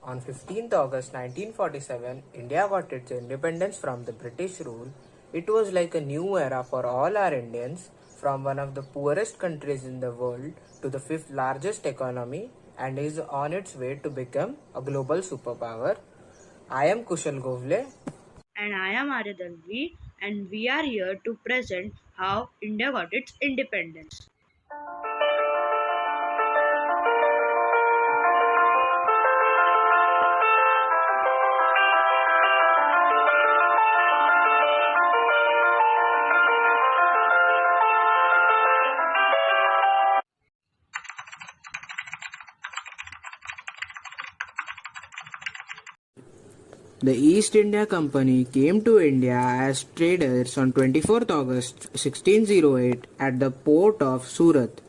On 15th August 1947, India got its independence from the British rule. It was like a new era for all our Indians, from one of the poorest countries in the world to the fifth largest economy, and is on its way to become a global superpower. I am Kushal Govle. And I am Aridalvi, and we are here to present how India got its independence. The East India Company came to India as traders on 24th August 1608 at the port of Surat.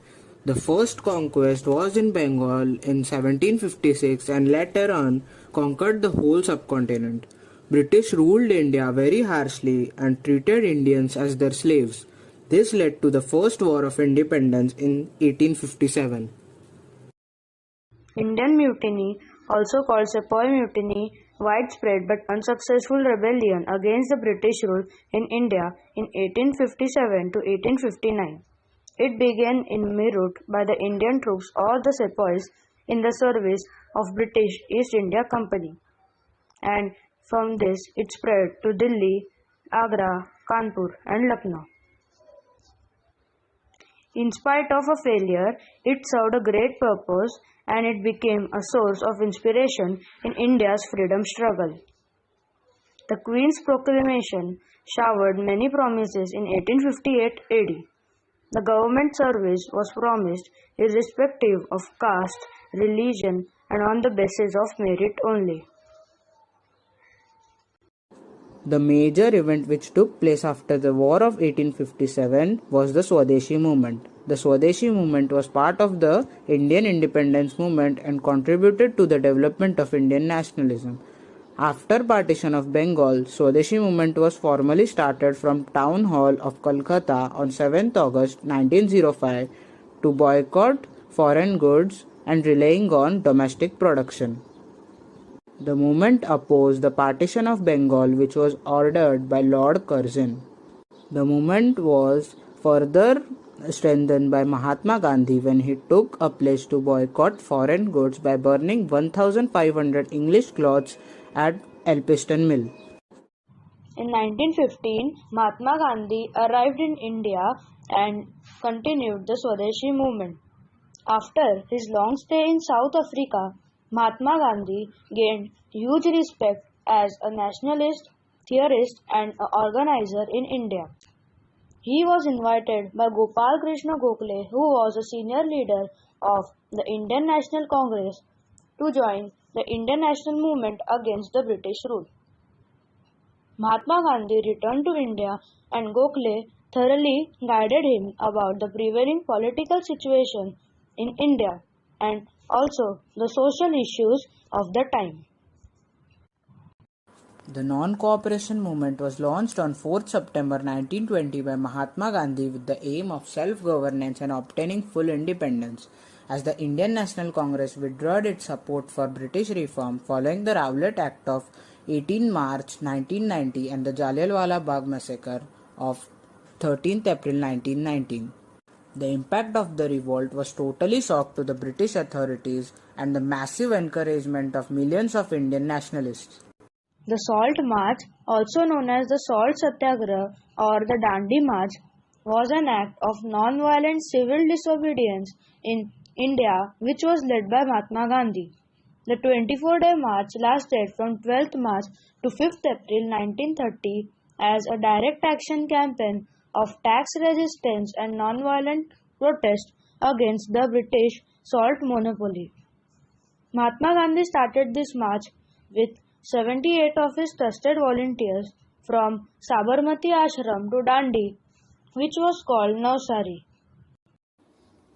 The first conquest was in Bengal in 1756 and later on conquered the whole subcontinent. British ruled India very harshly and treated Indians as their slaves. This led to the First War of Independence in 1857. Indian Mutiny, also called Sepoy Mutiny, widespread but unsuccessful rebellion against the British rule in India in 1857 to 1859. It began in Meerut by the Indian troops or the Sepoys in the service of British East India Company, and from this it spread to Delhi, Agra, Kanpur, and Lucknow. In spite of a failure, it served a great purpose and it became a source of inspiration in India's freedom struggle. The Queen's proclamation showered many promises in 1858 AD. The government service was promised irrespective of caste, religion, and on the basis of merit only. The major event which took place after the War of 1857 was the Swadeshi movement. The Swadeshi movement was part of the Indian independence movement and contributed to the development of Indian nationalism. After partition of Bengal, Swadeshi movement was formally started from Town Hall of Kolkata on 7th August 1905 to boycott foreign goods and relying on domestic production. The movement opposed the partition of Bengal, which was ordered by Lord Curzon. The movement was further strengthened by Mahatma Gandhi when he took a pledge to boycott foreign goods by burning 1,500 English cloths at Elphiston Mill. In 1915, Mahatma Gandhi arrived in India and continued the Swadeshi movement. After his long stay in South Africa, Mahatma Gandhi gained huge respect as a nationalist, theorist, and an organizer in India. He was invited by Gopal Krishna Gokhale, who was a senior leader of the Indian National Congress, to join the Indian national movement against the British rule. Mahatma Gandhi returned to India and Gokhale thoroughly guided him about the prevailing political situation in India and also the social issues of the time. The non-cooperation movement was launched on 4th September 1920 by Mahatma Gandhi with the aim of self-governance and obtaining full independence. As the Indian National Congress withdrew its support for British reform following the Rowlatt Act of 18 March 1990 and the Jallianwala Bagh massacre of 13th April 1919. The impact of the revolt was totally shock to the British authorities and the massive encouragement of millions of Indian nationalists. The Salt March, also known as the Salt Satyagraha or the Dandi March, was an act of non-violent civil disobedience in India which was led by Mahatma Gandhi. The 24-day march lasted from 12th March to 5th April 1930 as a direct action campaign of tax resistance and non-violent protest against the British salt monopoly. Mahatma Gandhi started this march with 78 of his trusted volunteers from Sabarmati Ashram to Dandi, which was called Navsari.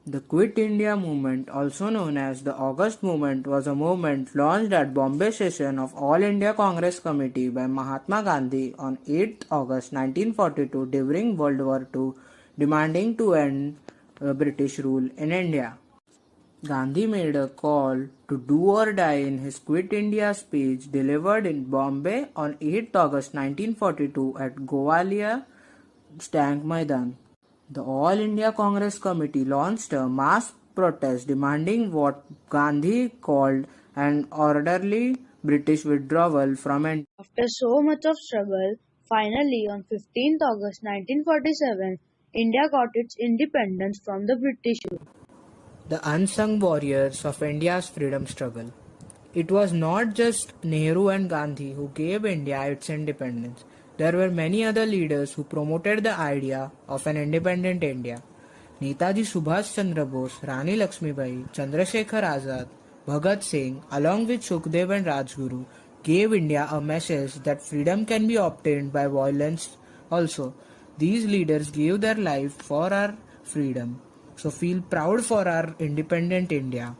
The Quit India movement, also known as the August movement, was a movement launched at Bombay session of All India Congress Committee by Mahatma Gandhi on 8th August 1942 during World War II, demanding to end British rule in India. Gandhi made a call to do or die in his Quit India speech delivered in Bombay on 8 August 1942 at Gowalia Stank Maidan. The All India Congress Committee launched a mass protest demanding what Gandhi called an orderly British withdrawal from India. After so much of struggle, finally on 15th August 1947, India got its independence from the British rule. The unsung warriors of India's freedom struggle. It was not just Nehru and Gandhi who gave India its independence. There were many other leaders who promoted the idea of an independent India. Netaji Subhash Chandra Bose, Rani Lakshmibai, Chandrasekhar Azad, Bhagat Singh, along with Sukhdev and Rajguru, gave India a message that freedom can be obtained by violence also. These leaders gave their life for our freedom. So feel proud for our independent India.